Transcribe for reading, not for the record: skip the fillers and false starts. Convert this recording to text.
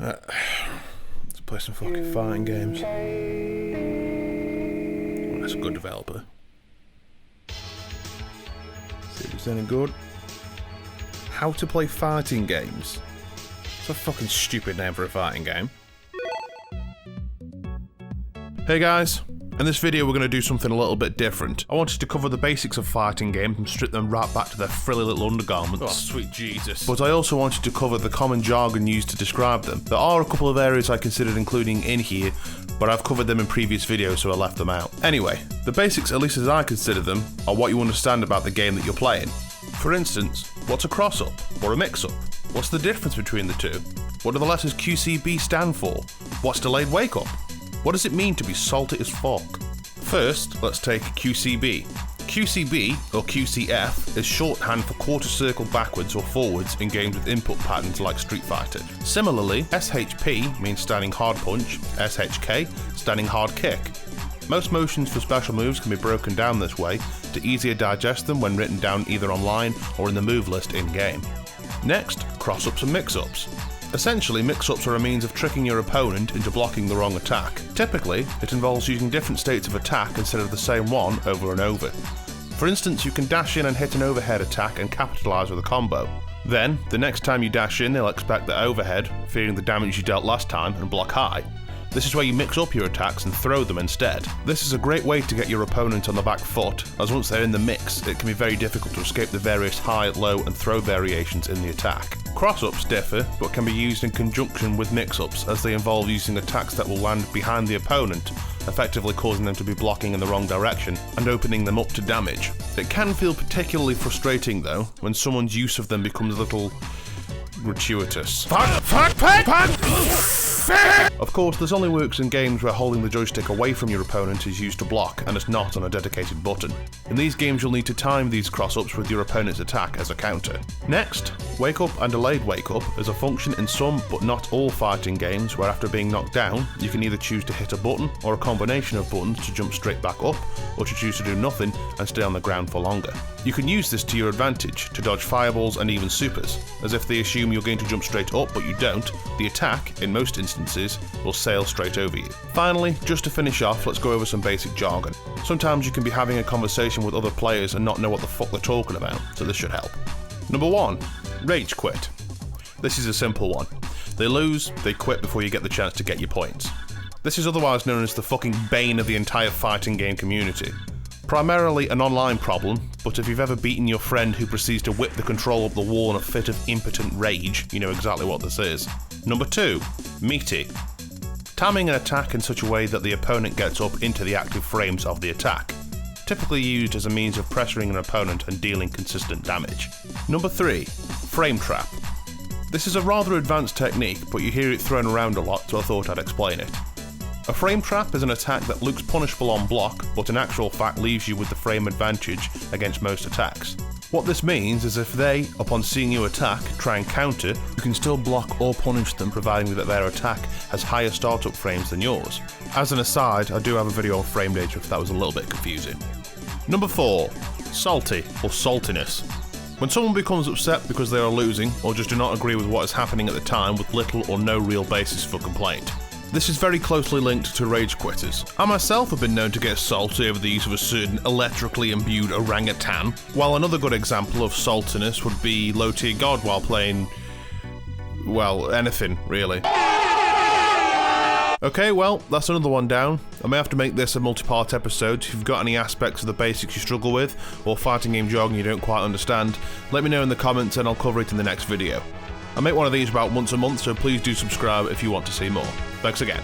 Let's play some fucking fighting games. Oh, that's a good developer. See if it's any good. How to play fighting games. It's a fucking stupid name for a fighting game. Hey guys. In this video we're going to do something a little bit different. I wanted to cover the basics of fighting games and strip them right back to their frilly little undergarments. Oh, sweet Jesus. But I also wanted to cover the common jargon used to describe them. There are a couple of areas I considered including in here, but I've covered them in previous videos so I left them out. Anyway, the basics, at least as I consider them, are what you understand about the game that you're playing. For instance, what's a cross-up or a mix-up? What's the difference between the two? What do the letters QCB stand for? What's delayed wake-up? What does it mean to be salty as fuck? First, let's take QCB. QCB, or QCF, is shorthand for quarter circle backwards or forwards in games with input patterns like Street Fighter. Similarly, SHP means standing hard punch, SHK, standing hard kick. Most motions for special moves can be broken down this way to easier digest them when written down either online or in the move list in-game. Next, cross-ups and mix-ups. Essentially, mix-ups are a means of tricking your opponent into blocking the wrong attack. Typically, it involves using different states of attack instead of the same one over and over. For instance, you can dash in and hit an overhead attack and capitalise with a combo. Then, the next time you dash in, they'll expect the overhead, fearing the damage you dealt last time, and block high. This is where you mix up your attacks and throw them instead. This is a great way to get your opponent on the back foot, as once they're in the mix, it can be very difficult to escape the various high, low and throw variations in the attack. Cross-ups differ, but can be used in conjunction with mix-ups, as they involve using attacks that will land behind the opponent, effectively causing them to be blocking in the wrong direction and opening them up to damage. It can feel particularly frustrating though, when someone's use of them becomes a little gratuitous. Of course, this only works in games where holding the joystick away from your opponent is used to block and is not on a dedicated button. In these games you'll need to time these cross-ups with your opponent's attack as a counter. Next, wake up and delayed wake up is a function in some but not all fighting games where after being knocked down, you can either choose to hit a button or a combination of buttons to jump straight back up, or to choose to do nothing and stay on the ground for longer. You can use this to your advantage to dodge fireballs and even supers, as if they assume you're going to jump straight up but you don't, the attack, in most instances, will sail straight over you. Finally, just to finish off, let's go over some basic jargon. Sometimes you can be having a conversation with other players and not know what the fuck they're talking about, so this should help. Number 1. Rage quit. This is a simple one. They lose, they quit before you get the chance to get your points. This is otherwise known as the fucking bane of the entire fighting game community. Primarily an online problem, but if you've ever beaten your friend who proceeds to whip the control up the wall in a fit of impotent rage, you know exactly what this is. Number 2. Meaty. Timing an attack in such a way that the opponent gets up into the active frames of the attack. Typically used as a means of pressuring an opponent and dealing consistent damage. Number 3. Frame trap. This is a rather advanced technique, but you hear it thrown around a lot, so I thought I'd explain it. A frame trap is an attack that looks punishable on block, but in actual fact leaves you with the frame advantage against most attacks. What this means is if they, upon seeing you attack, try and counter, you can still block or punish them providing that their attack has higher startup frames than yours. As an aside, I do have a video on frame data if that was a little bit confusing. Number 4. Salty or saltiness. When someone becomes upset because they are losing or just do not agree with what is happening at the time with little or no real basis for complaint. This is very closely linked to rage quitters. I myself have been known to get salty over the use of a certain electrically imbued orangutan, while another good example of saltiness would be low tier god while playing, well, anything really. Okay, well, that's another one down. I may have to make this a multi-part episode. If you've got any aspects of the basics you struggle with, or fighting game jargon you don't quite understand, let me know in the comments and I'll cover it in the next video. I make one of these about once a month, so please do subscribe if you want to see more. Thanks again.